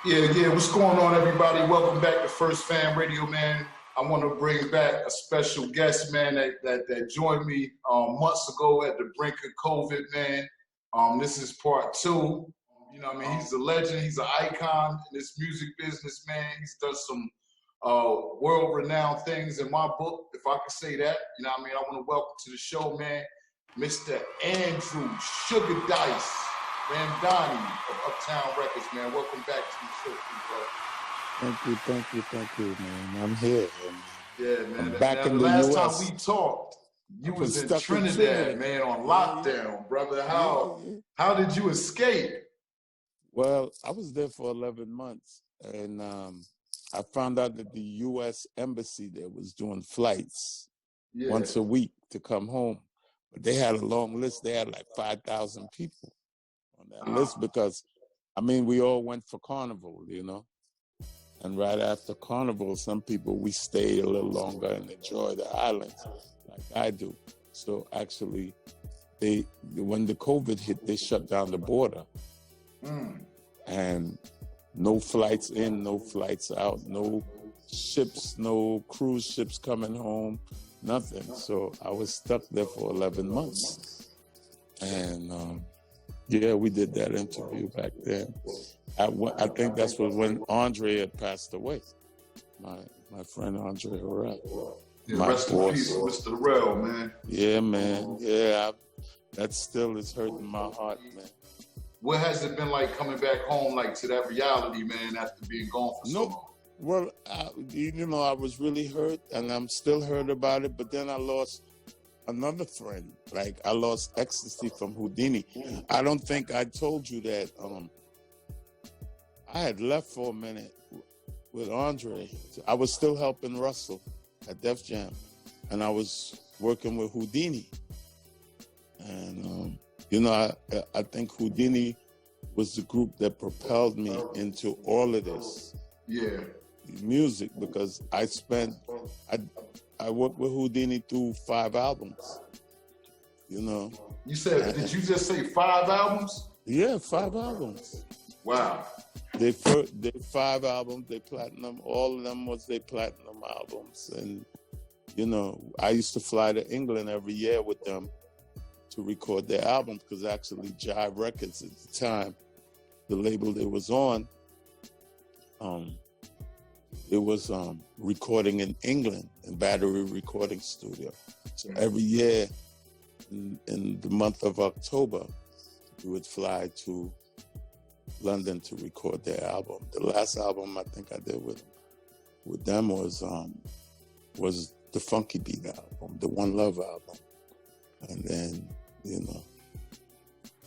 Yeah. What's going on, everybody? Welcome back to First Fam Radio, man. I want to bring back a special guest, man, that joined me months ago at the brink of COVID, man. This is part 2. You know what I mean? He's a legend. He's an icon in this music business, man. He's done some world-renowned things in my book, if I could say that. You know what I mean? I want to welcome to the show, man, Mr. Andrew Sugar Dice RAMDHANNY of Uptown Records, man. Welcome back to the show, bro. Thank you, man. I'm here. Yeah, man. I'm back in the last US. time we talked, you was in Trinidad, man, on lockdown, brother. How did you escape? Well, I was there for 11 months, and I found out that the U.S. Embassy there was doing flights once a week to come home. But they had a long list. They had like 5,000 people on that list because, I mean, we all went for Carnival, you know. And right after Carnival, some people, we stayed a little longer and enjoyed the islands like I do. So actually, when the COVID hit, they shut down the border. And no flights in, no flights out, no ships, no cruise ships coming home, nothing. So I was stuck there for 11 months. And we did that interview back then. I think that's when Andre had passed away. My friend Andre HARELL. Yeah, rest in peace, Mr. HARELL, man. Yeah, man. Yeah, that still is hurting my heart, man. What has it been like coming back home, like to that reality, man, after being gone for so long? Well, I was really hurt, and I'm still hurt about it. But then I lost another friend. Like I lost Ecstasy from Houdini. I don't think I told you that. I had left for a minute with Andre. I was still helping Russell at Def Jam, and I was working with Houdini. And I think Houdini was the group that propelled me into all of this. Yeah. Music, because I worked with Houdini through 5 albums. You know. You said, did you just say 5 albums? Yeah, 5 albums. Wow. They 5 albums, they platinum, all of them was their platinum albums. And, I used to fly to England every year with them to record their albums, because actually Jive Records at the time, the label they was on, it was recording in England in Battery Recording Studio. So every year in the month of October, we would fly to London to record their album. The last album I think I did with them was the Funky Beat album, the One Love album. And then,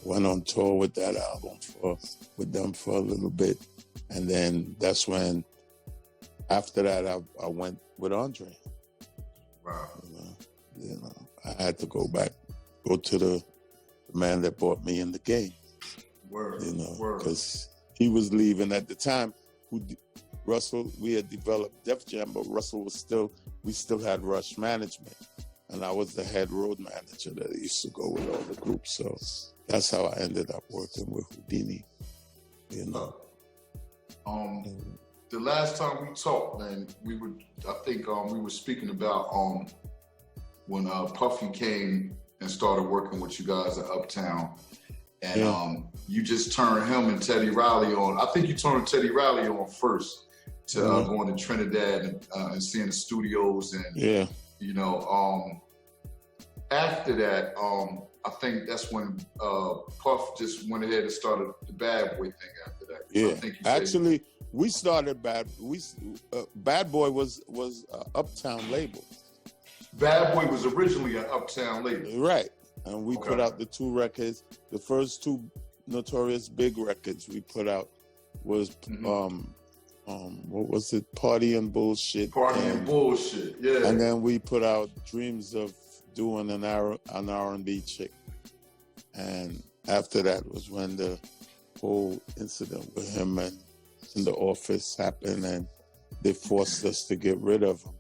went on tour with that album with them for a little bit. And then that's when, after that, I went with Andre. Wow. I had to go to the man that brought me in the game. Word. Because he was leaving at the time. Russell, we had developed Def Jam, but we still had Rush Management. And I was the head road manager that used to go with all the groups. So that's how I ended up working with Houdini. The last time we talked, man, we were speaking about when Puffy came and started working with you guys at Uptown. And you just turned him and Teddy Riley on. I think you turned Teddy Riley on first to going to Trinidad and seeing the studios. And, after that, I think that's when Puff just went ahead and started the Badboy thing after that. Yeah, actually, we started Badboy was Uptown label. Badboy was originally an Uptown label. Right. And we put out the 2 records. The first 2 Notorious Big records we put out was what was it? Party and Bullshit. Party and Bullshit, yeah. And then we put out Dreams of Doing an R&B chick. And after that was when the whole incident with him and in the office happened, and they forced us to get rid of him.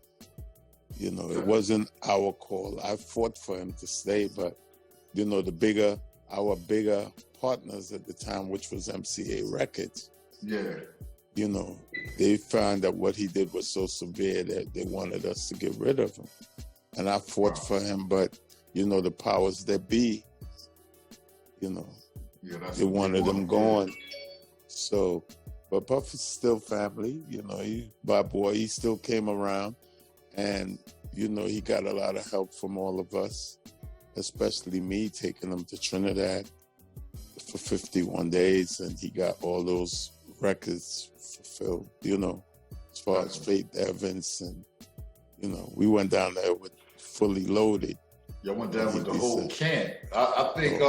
It wasn't our call. I fought for him to stay, but our bigger partners at the time, which was MCA Records, you know, they found that what he did was so severe that they wanted us to get rid of him. And I fought for him, but, you know, the powers that be, you know, they wanted him gone. So, but Puff is still family, you know, Badboy, he still came around, and, you know, he got a lot of help from all of us, especially me taking him to Trinidad for 51 days, and he got all those records fulfilled, you know, as far as Faith Evans, and, you know, we went down there with fully loaded. Y'all went down with the whole camp. I think,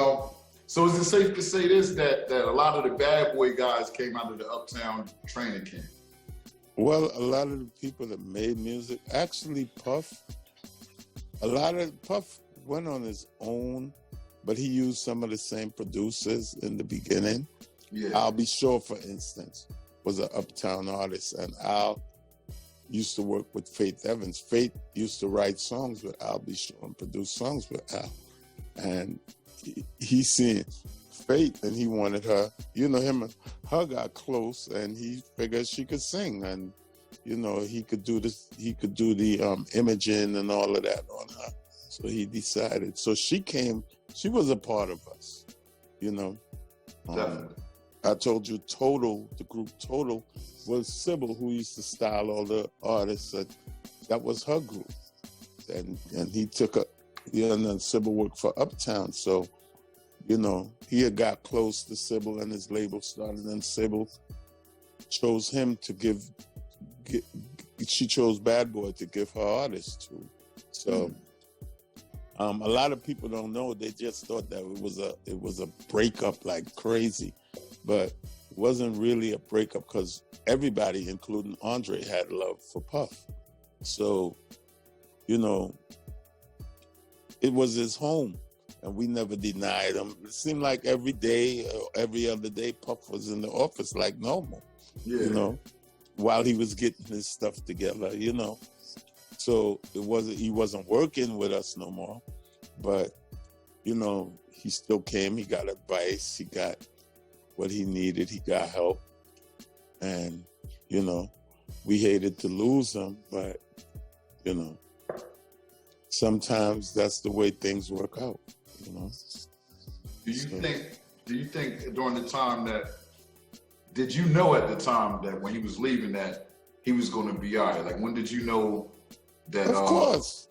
so is it safe to say this, that a lot of the Badboy guys came out of the Uptown training camp? Well, a lot of the people that made music, actually Puff went on his own, but he used some of the same producers in the beginning. Yeah. I'll Be Sure, for instance, was an Uptown artist, and Al used to work with Faith Evans. Faith used to write songs with I'll Be Sure and produce songs with Al. And he seen Faith, and he wanted her, you know, him and her got close, and he figured she could sing, and, you know, he could do the imaging and all of that on her. So he decided. So she was a part of us, you know. Definitely. I told you the group Total was Sybil, who used to style all the artists. That was her group. And he took and then Sybil worked for Uptown. So, you know, he had got close to Sybil, and his label started, and Sybil chose him to she chose Badboy to give her artists to. So a lot of people don't know, they just thought that it was a breakup like crazy. But it wasn't really a breakup, because everybody, including Andre, had love for Puff. So, you know, it was his home, and we never denied him. It seemed like every day, every other day, Puff was in the office like normal, you know, while he was getting his stuff together, you know. So he wasn't working with us no more, but, you know, he still came, he got advice, he got what he needed, he got help. And, you know, we hated to lose him, but, you know, sometimes that's the way things work out, you know. Do you think during the time did you know at the time that when he was leaving that he was going to be all right? Like, when did you know that? Of course.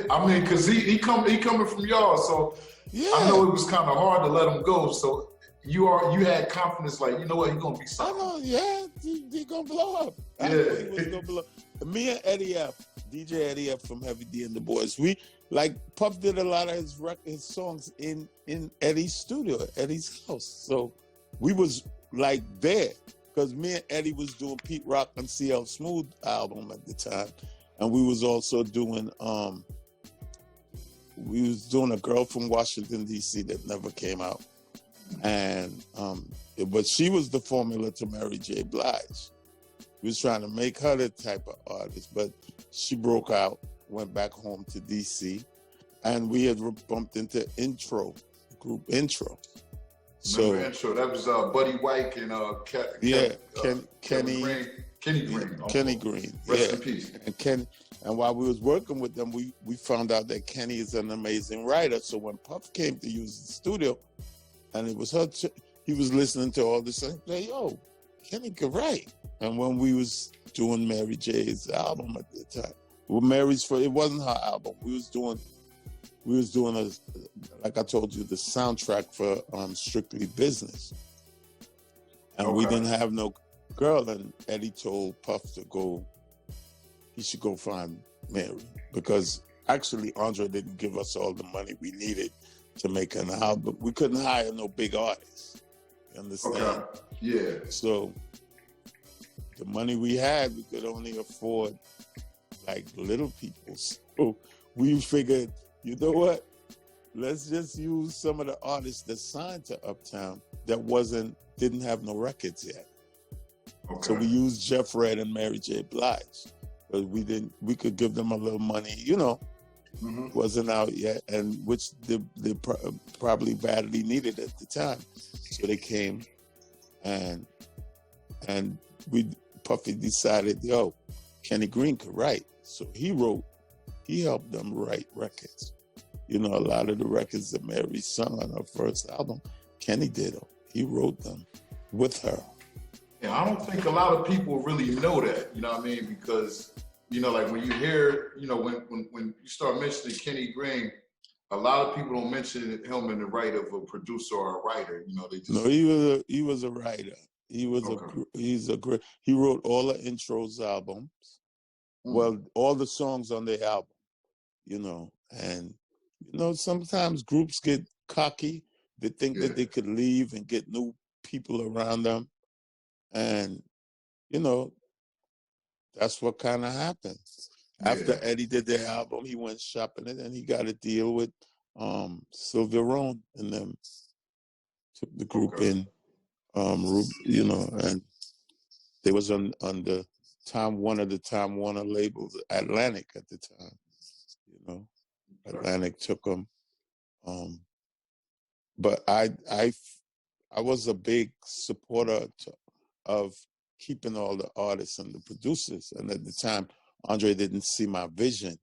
I mean, because he coming from y'all, so yeah. I know it was kind of hard to let him go. So you had confidence, like, you know what, he's gonna be something. I know, yeah, he gonna blow up. I know he was gonna blow up. Me and Eddie F, DJ Eddie F from Heavy D and the Boys, Puff did a lot of his songs in Eddie's studio, Eddie's house. So we was like there, because me and Eddie was doing Pete Rock and CL Smooth album at the time, and we was also doing a Girl from Washington D.C. that never came out. And but she was the formula to Mary J. Blige. We was trying to make her the type of artist, but she broke out, went back home to DC, and we had bumped into group Intro. So Intro, that was Buddy White and Kenny Green. Rest in peace. And while we was working with them, we found out that Kenny is an amazing writer. So when Puff came to use the studio, and it was he was listening to all this, and say, yo, Kenny could write. And when we was doing Mary J's album at the time, it wasn't her album. We was doing like I told you, the soundtrack for Strictly Business. And we didn't have no girl, and Eddie told Puff he should go find Mary, because actually Andre didn't give us all the money we needed to make an album. We couldn't hire no big artists. You understand? Okay. Yeah. So the money we had, we could only afford like little people. So we figured, you know what? Let's just use some of the artists that signed to Uptown that didn't have no records yet. Okay. So we used Jeff Red and Mary J. Blige. But we could give them a little money, you know. Mm-hmm. Wasn't out yet, and which they probably badly needed at the time. So they came, and Puffy decided, yo, Kenny Green could write. So he helped them write records. You know, a lot of the records that Mary sung on her first album, Kenny did them. He wrote them with her. Yeah, I don't think a lot of people really know that, you know what I mean? Because, you know, like when you hear, you know, when you start mentioning Kenny Green, a lot of people don't mention him in the right of a producer or a writer. You know, they just. No, he was a writer. He wrote all the intros albums. Well, all the songs on the album, you know, and you know, sometimes groups get cocky. They think that they could leave and get new people around them. And, you know, that's what kind of happened. Yeah. After Eddie did their album, he went shopping it and he got a deal with Sylvia Rhone and them. Took the group in, you know, and they was on the one of the Time Warner labels, Atlantic at the time. You know, Atlantic took them. But I was a big supporter of keeping all the artists and the producers. And at the time, Andre didn't see my vision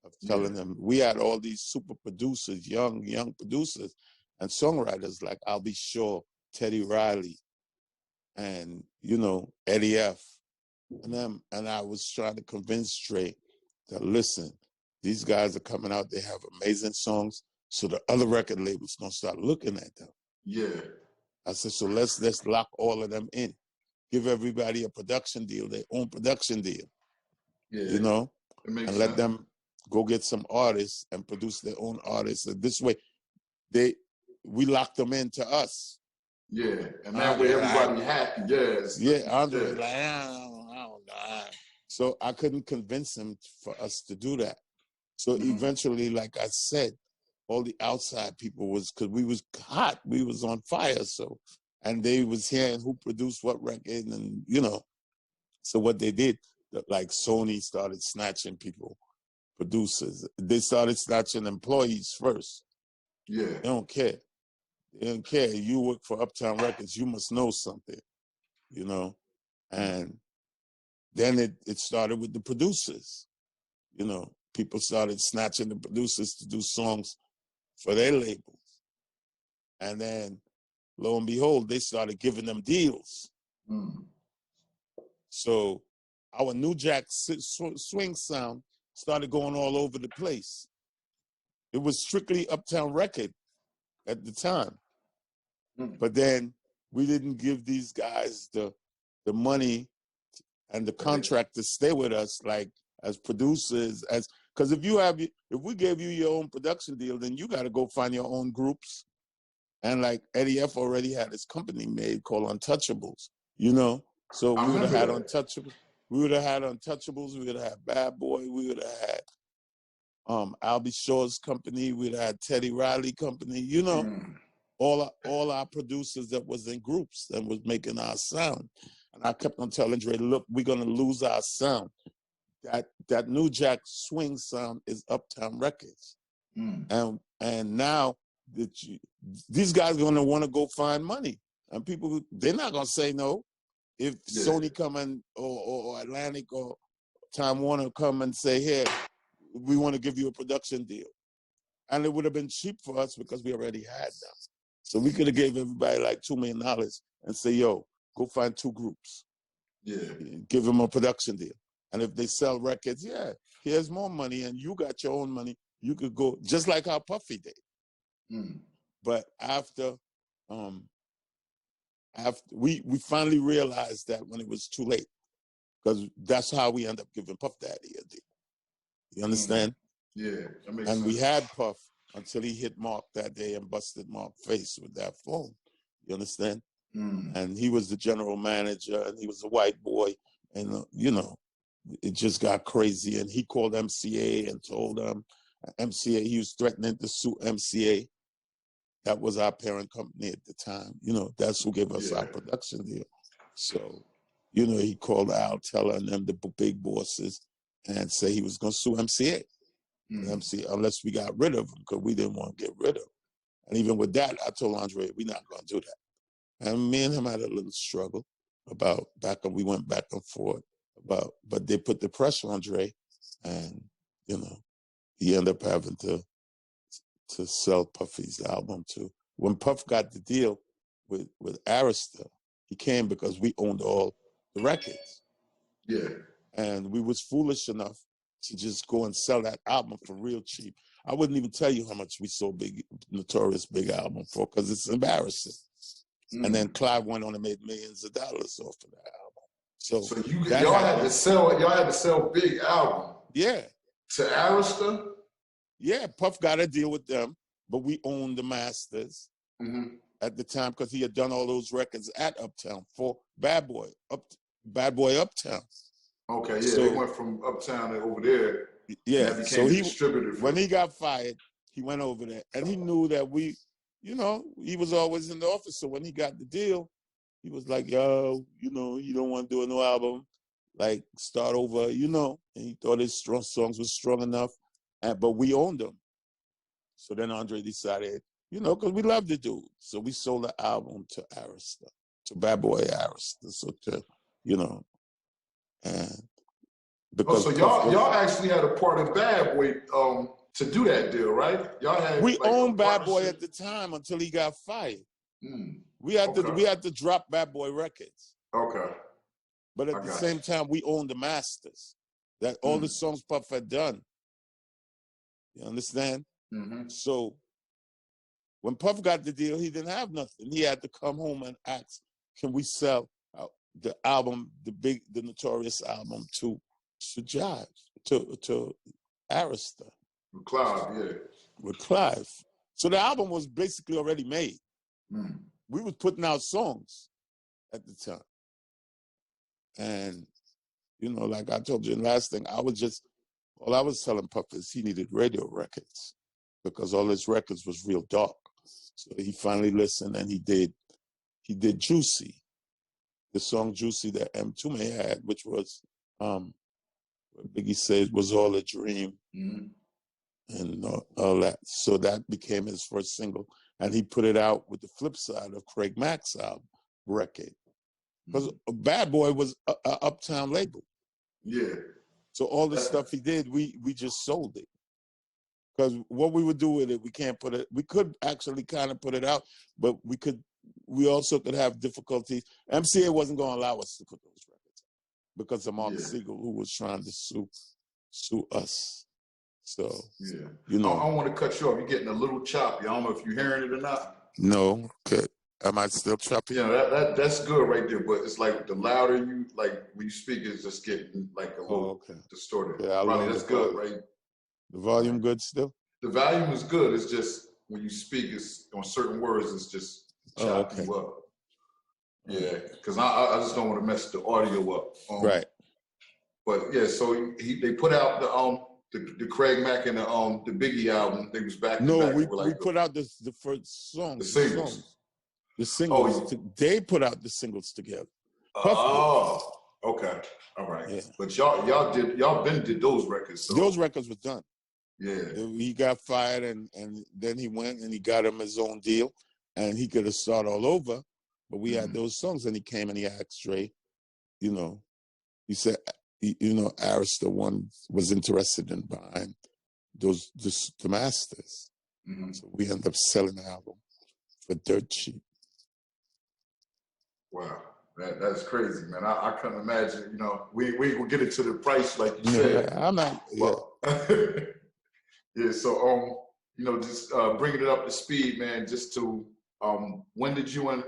of telling them, we had all these super producers, young producers and songwriters like I'll Be Sure, Teddy Riley, and, you know, Eddie F. And I was trying to convince Dre that, listen, these guys are coming out, they have amazing songs, so the other record labels gonna start looking at them. Yeah. I said, so let's lock all of them in. Give everybody a production deal, their own production deal. Yeah. You know? And let them go get some artists and produce their own artists. And this way, we lock them into us. Yeah, and that way everybody happy. Yes. Yeah, Andre like, I don't know. So I couldn't convince him for us to do that. So eventually, like I said, all the outside people was, because we was hot, we was on fire. So, and they was hearing who produced what record, and you know. So what they did, like Sony started snatching people, producers. They started snatching employees first. Yeah. They don't care. They don't care. You work for Uptown Records, you must know something, you know? And then it started with the producers. You know, people started snatching the producers to do songs for their labels. And then, lo and behold, they started giving them deals. So our New Jack swing sound started going all over the place. It was strictly Uptown Record at the time. But then we didn't give these guys the money and the contract to stay with us, like as producers, because if we gave you your own production deal, then you got to go find your own groups. And like Eddie F already had his company made called Untouchables, you know? So we would have had Untouchables. We would have had Untouchables. We would have had Badboy. We would have had I'll Be Sure's company. We'd have had Teddy Riley company, you know? All our producers that was in groups that was making our sound. And I kept on telling Dre, look, we're gonna lose our sound. That New Jack swing sound is Uptown Records. And now these guys are gonna wanna go find money. And people, they're not gonna say no. If Sony come in or Atlantic or Time Warner come and say, here, we wanna give you a production deal. And it would have been cheap for us because we already had them. So we could have gave everybody like $2 million and say, yo, go find 2 groups. Yeah. Give them a production deal. And if they sell records, yeah, here's more money and you got your own money. You could go, just like how Puffy did. But after we finally realized that when it was too late, because that's how we end up giving Puff Daddy a deal. You understand? Yeah, that makes sense. We had Puff until he hit Mark that day and busted Mark's face with that phone. You understand? And he was the general manager, and he was a white boy, and you know, it just got crazy. And he called MCA and told them, MCA, he was threatening to sue MCA. That was our parent company at the time. You know, that's who gave us our production deal. So, you know, he called Al Teller and them, the big bosses, and say he was going to sue MCA. MCA, unless we got rid of him, because we didn't want to get rid of him. And even with that, I told Andre, we're not going to do that. And me and him had a little struggle. about we went back and forth about, but they put the pressure on Dre, and you know, he ended up having to sell Puffy's album too. When Puff got the deal with Arista, he came because we owned all the records. Yeah. And we was foolish enough to just go and sell that album for real cheap. I wouldn't even tell you how much we sold Notorious Big Album for, because it's embarrassing. And then Clive went on and made millions of dollars off of that album. So y'all had to sell Big Album. Yeah. To Arista? Yeah, Puff got a deal with them, but we owned the masters at the time because he had done all those records at Uptown for Badboy, Badboy Uptown. Okay, yeah, so, they went from Uptown to over there. Yeah, so he when he got fired, he went over there, and he knew that we, you know, he was always in the office. So when he got the deal, he was like, "Yo, you know, you don't want to do a new album, like start over, you know." And he thought his songs was strong enough, but we owned them. So then Andre decided, you know, because we loved the dude, so we sold the album to Arista, to Badboy Arista, so to, you know. And because so y'all actually had a part of Badboy to do that deal, right? Y'all had we owned Badboy at the time until he got fired. We had to drop Badboy Records. Okay. But at the same time, we owned the masters. That all the songs Puff had done. You understand? So when Puff got the deal, he didn't have nothing. He had to come home and ask, "Can we sell the album, the Notorious album, to Jive, to Arista?" With Clive, yeah. With Clive. So the album was basically already made. We was putting out songs at the time. And, you know, like I told you in the last thing, all I was telling Puff is he needed radio records because all his records was real dark. So he finally listened and he did Juicy. The song Juicy that M2 had, which was Biggie said was all a dream and all that. So that became his first single. And he put it out with the flip side of Craig Mack's album record. Because Badboy was a Uptown label. Yeah. So all the stuff he did, we just sold it. Because what we would do with it, we could actually kind of put it out, but we also could have difficulties. MCA wasn't going to allow us to put those records out because of Mark Siegel, who was trying to sue us. So, you know. I don't want to cut you off. You're getting a little choppy. I don't know if you're hearing it or not. No, okay. Am I still choppy? Yeah, that's good right there. But it's like the louder you, like when you speak, it's just getting like a little distorted. Yeah, probably that's good, right? The volume good still? The volume is good. It's just when you speak, it's on certain words, it's just chopping you up. Yeah, because I just don't want to mess the audio up. Right. But yeah, so they put out the Craig Mack and the Biggie album. They was back. No, back. we put out the first songs. The singles. The singles. They put out the singles together. Oh, okay, all right. Yeah. But y'all did those records. So. Those records were done. Yeah. He got fired, and then he went and he got him his own deal, and he could have started all over. But we had those songs, and he came and he asked Dre, you know, he said, you know, Arista one was interested in buying the masters. So we ended up selling the album for dirt cheap. Wow, that's crazy, man. I couldn't imagine. You know, we will get into the price like you said. I'm not. Yeah. So you know, just bringing it up to speed, man. Just to when did you and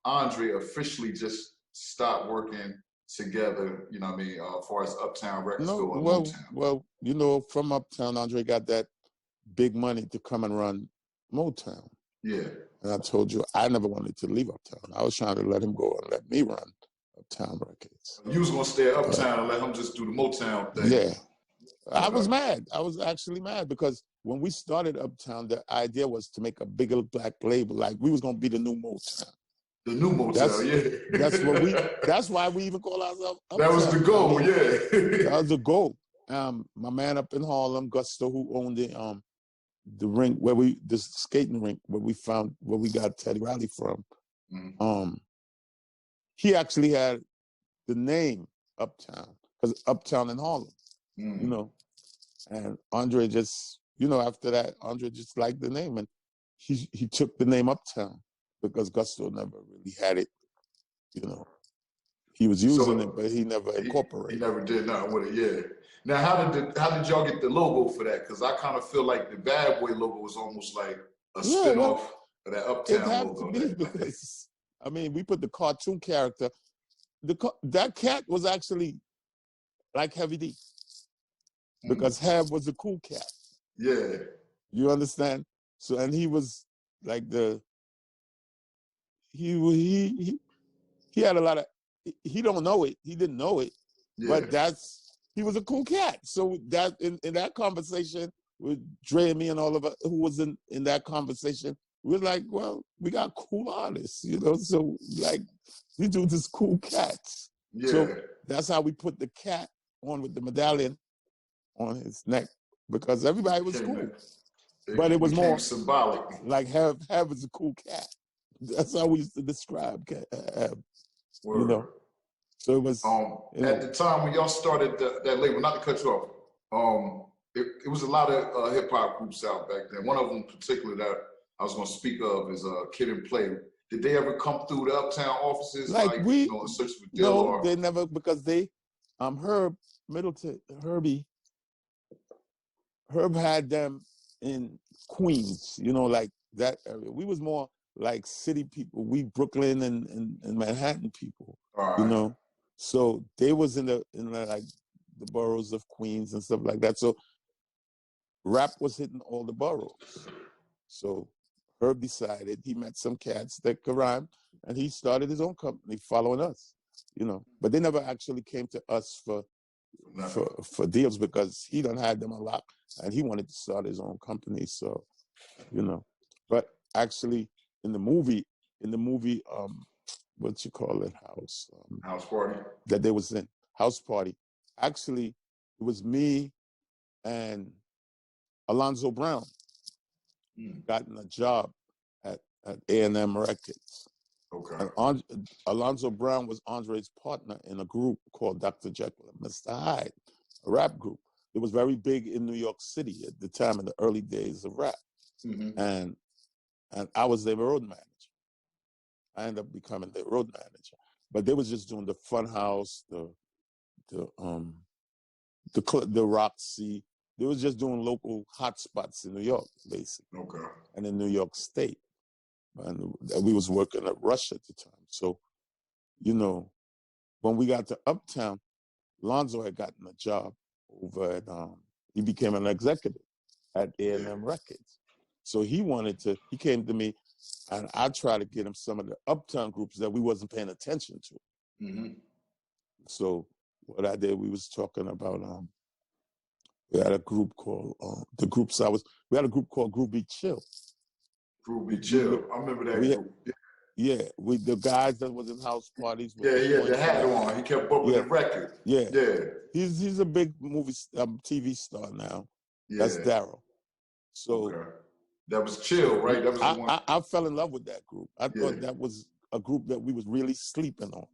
Andre officially just stop working together? You know what I mean? As far as Uptown Records go and Motown. Well, you know, from Uptown, Andre got that big money to come and run Motown. Yeah. And I told you, I never wanted to leave Uptown. I was trying to let him go and let me run Uptown Records. You was going to stay at Uptown and let him just do the Motown thing. Yeah. I was mad. I was actually mad because when we started Uptown, the idea was to make a bigger black label. Like we was going to be the new Motown. The new Motown, That's why we even call ourselves Uptown. That was the goal, That was the goal. My man up in Harlem, Gusto, who owned the rink the skating rink where we got Teddy Riley from. he actually had the name Uptown, because Uptown in Harlem, you know. And Andre just, you know, after that, Andre just liked the name, and he took the name Uptown because Gusto never really had it, you know. He was using it, but he never incorporated. He never did nothing with it, yeah. Now, how did y'all get the logo for that? Because I kind of feel like the Badboy logo was almost like a spinoff of that Uptown logo. It had to be because, I mean, we put the cartoon character. That cat was actually like Heavy D, because Hev was a cool cat. Yeah. You understand? So, and he was like he had a lot of, he don't know it, he didn't know it, but he was a cool cat. So that in that conversation with Dre and me and all of us who was in that conversation, we're like, well, we got cool artists, you know, so like we do this cool cats. Yeah. So that's how we put the cat on with the medallion on his neck, because everybody was cool. But it was more symbolic. Like Hev is a cool cat. That's how we used to describe Hev. You know. So it was at the time when y'all started that label, not to cut you off, it was a lot of hip hop groups out back then. One of them in particular that I was gonna speak of is Kid and Play. Did they ever come through the Uptown offices like we, you know, in search for deal? No, they never, because they Herb Middleton, Herb had them in Queens, you know, like that area. We was more like city people. We Brooklyn and Manhattan people, you know. So they was in the like the boroughs of Queens and stuff like that. So rap was hitting all the boroughs. So Herb decided, he met some cats that could rhyme, and he started his own company following us, you know. But they never actually came to us for deals, because he done had them a lot and he wanted to start his own company. So, you know, but actually in the movie, what you call it, House Party, that they was in, House Party, actually it was me and Alonzo Brown gotten a job at A&M Records. Okay. And Alonzo Brown was Andre's partner in a group called Dr. Jekyll and Mr. Hyde, a rap group. It was very big in New York City at the time, in the early days of rap. And I was their road manager. I ended up becoming their road manager. But they was just doing the Fun House, the Roxy. They was just doing local hot spots in New York, basically. Okay. And in New York State. And we was working at Rush at the time. So, you know, when we got to Uptown, Lonzo had gotten a job over at, he became an executive at A&M Records. So he came to me, and I tried to get him some of the Uptown groups that we wasn't paying attention to. So what I did, we was talking about, we had a group called, we had a group called Groovy Chill. Groovy Chill, I remember that group. Yeah, the guys that was in house parties. Yeah, he had the hat on. He kept bumping the record. Yeah. He's a big movie TV star now. Yeah. That's Daryl. So that was Chill, right? That was the one. I fell in love with that group. I thought that was a group that we was really sleeping on.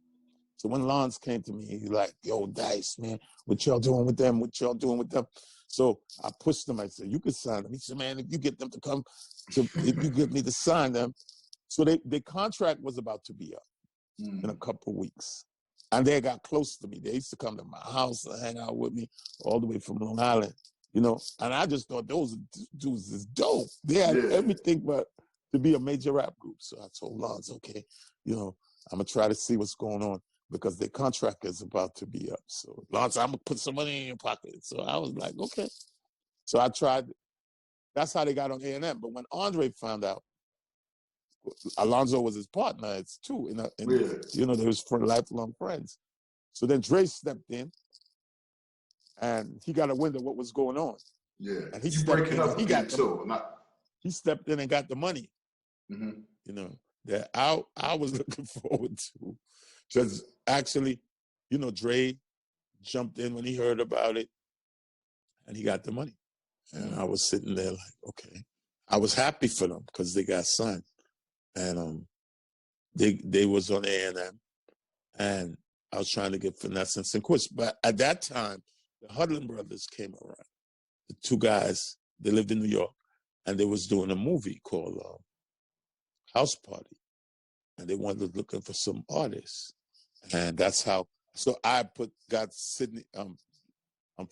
So when Lance came to me, he's like, "Yo, Dice, man, what y'all doing with them? What y'all doing with them?" So I pushed him. I said, "You could sign them." He said, "Man, if you get them to come, if you get me to sign them." So their contract was about to be up in a couple of weeks. And they got close to me. They used to come to my house and hang out with me all the way from Long Island, you know. And I just thought those dudes is dope. They had everything but to be a major rap group. So I told Lance, okay, you know, I'm going to try to see what's going on because their contract is about to be up. So Lance, I'm going to put some money in your pocket. So I was like, okay. So I tried. That's how they got on A&M. But when Andre found out, Alonzo was his partner, it's too, you know, they was lifelong friends. So then Dre stepped in and he got a wind of what was going on. Yeah. And he stepped in, he stepped in and got the money. You know, that I was looking forward to. Because actually, you know, Dre jumped in when he heard about it and he got the money. And I was sitting there like, okay. I was happy for them because they got signed. And they was on A&M, And I was trying to get Finesse and Sinquist. But at that time, the Hudlin brothers came around. The two guys, they lived in New York, and they was doing a movie called House Party. And they wanted looking for some artists. And that's how, so I got Sydney,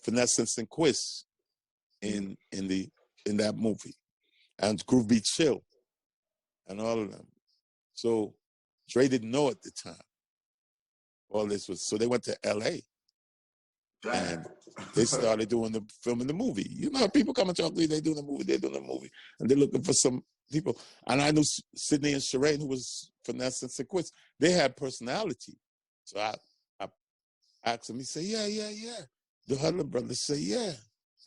Finesse and Sinquist in that movie. And Groove Beat Chill and all of them. So Dre didn't know at the time. All this was, so they went to LA. And they started filming the movie. You know, people come and talk to you, they're doing the movie, and they're looking for some people. And I knew Sydney and Sherane, who was Finesse and Sinquist, they had personality. So I asked them, he said, yeah. The Hudlin brothers say, yeah.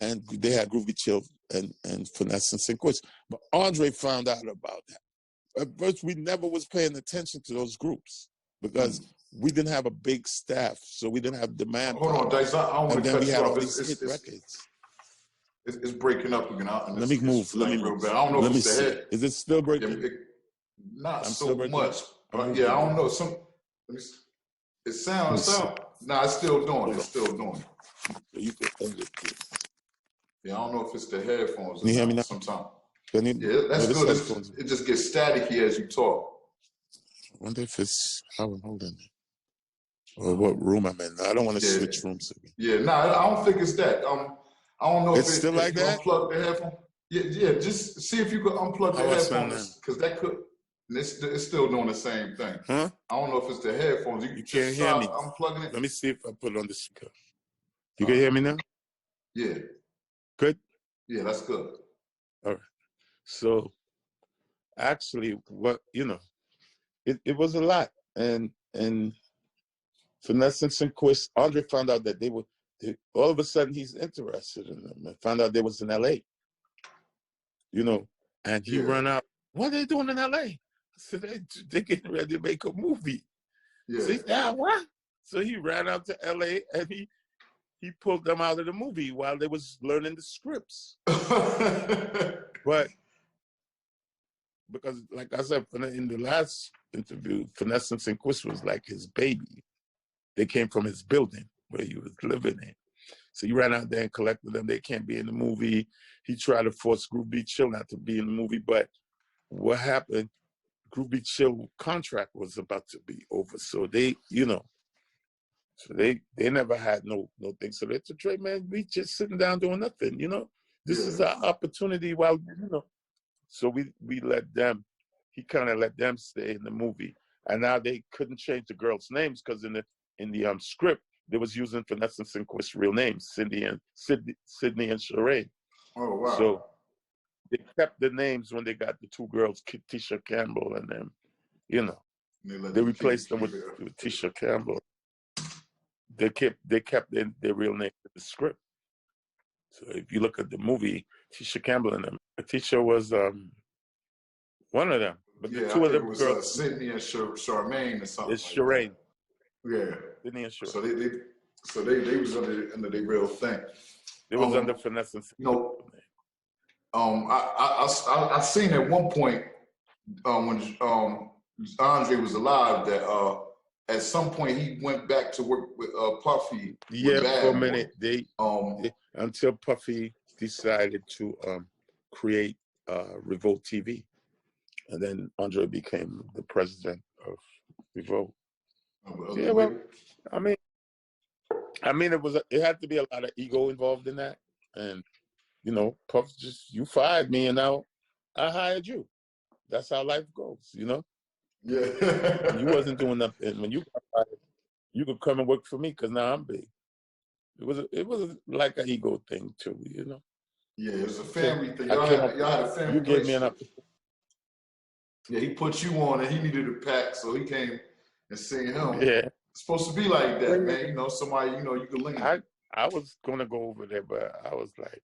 And they had Groovy Chill and Finesse and Sinquist. But Andre found out about that. At first, we never was paying attention to those groups because we didn't have a big staff, so we didn't have demand. Hold on, Dice. I don't want to cut you off. Hit records. It's breaking up again. Let me move. Let me move. I don't know if it's the head. Is it still breaking? Not so much. But yeah, I don't know. It sounds. Nah, it's still doing. It's still doing. Yeah, I don't know if it's the headphones. Can you hear me now? Sometimes. Yeah, that's good. It just gets staticky as you talk. I wonder if it's how I'm holding it. Or what room I'm in. I don't want to switch rooms again. Yeah, I don't think it's that. I don't know if it's still like that. Unplug the headphone. Yeah. Just see if you could unplug the headphones, because that could. It's still doing the same thing. Huh? I don't know if it's the headphones. You can't hear me. Unplugging it. Let me see if I put it on the speaker. You can hear me now? Yeah. Good? Yeah, that's good. All right. So, actually, it was a lot. And Finesse and Sinquist, Andre found out that all of a sudden he's interested in them and found out they was in LA. And he ran out. What are they doing in LA? I said, they're getting ready to make a movie. Yeah. So he said, what? So he ran out to LA and he pulled them out of the movie while they was learning the scripts. But because, like I said, in the last interview, Finesse and Sinquist was like his baby. They came from his building where he was living in. So he ran out there and collected them. They can't be in the movie. He tried to force Groovy Chill not to be in the movie, but what happened, Groovy Chill contract was about to be over. So they, so they never had no thing. So they said, Dre, man, we just sitting down doing nothing, This is our opportunity while, So we let them, he kind of let them stay in the movie. And now they couldn't change the girls' names because in the script, they was using Finesse and Sinquist's real names, Sydney and Sherane. Oh, wow. So they kept the names when they got the two girls, Tisha Campbell and them, They replaced them with Tisha Campbell. They kept their real name in the script. So if you look at the movie, Tisha Campbell and them, Tisha was one of them. But the two of them girls, Sydney and Charmaine or something. It's Sherane. Yeah. Sydney and Sherane. So they was under their real thing. They was under Finesse and I seen at one point when Andre was alive that at some point he went back to work with Puffy. Yeah, for a minute. They until Puffy decided to create Revolt TV, and then Andre became the president of Revolt. Yeah, well, I mean, it had to be a lot of ego involved in that, and Puff you fired me, and now I hired you. That's how life goes, Yeah. You wasn't doing nothing when you got fired. You could come and work for me because now I'm big. It was like an ego thing too, Yeah, it was a family thing. Y'all had a family. You gave me an opportunity. Yeah, he put you on, and he needed a pack, so he came and seen him. Yeah, it's supposed to be like that, man. Somebody, you can link. I was gonna go over there, but I was like,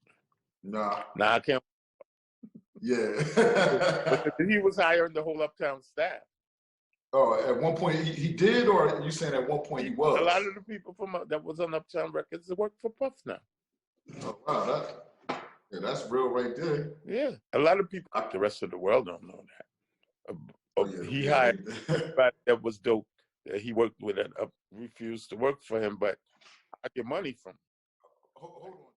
nah, I can't. Yeah. But he was hiring the whole Uptown staff. Oh, at one point he did, or you saying at one point he was? A lot of the people that was on Uptown Records work for Puff now. Oh wow, that's real right there. Yeah, a lot of people. The rest of the world don't know that. He hired everybody that was dope. that he worked with refused to work for him, but I get money from him. Hold on.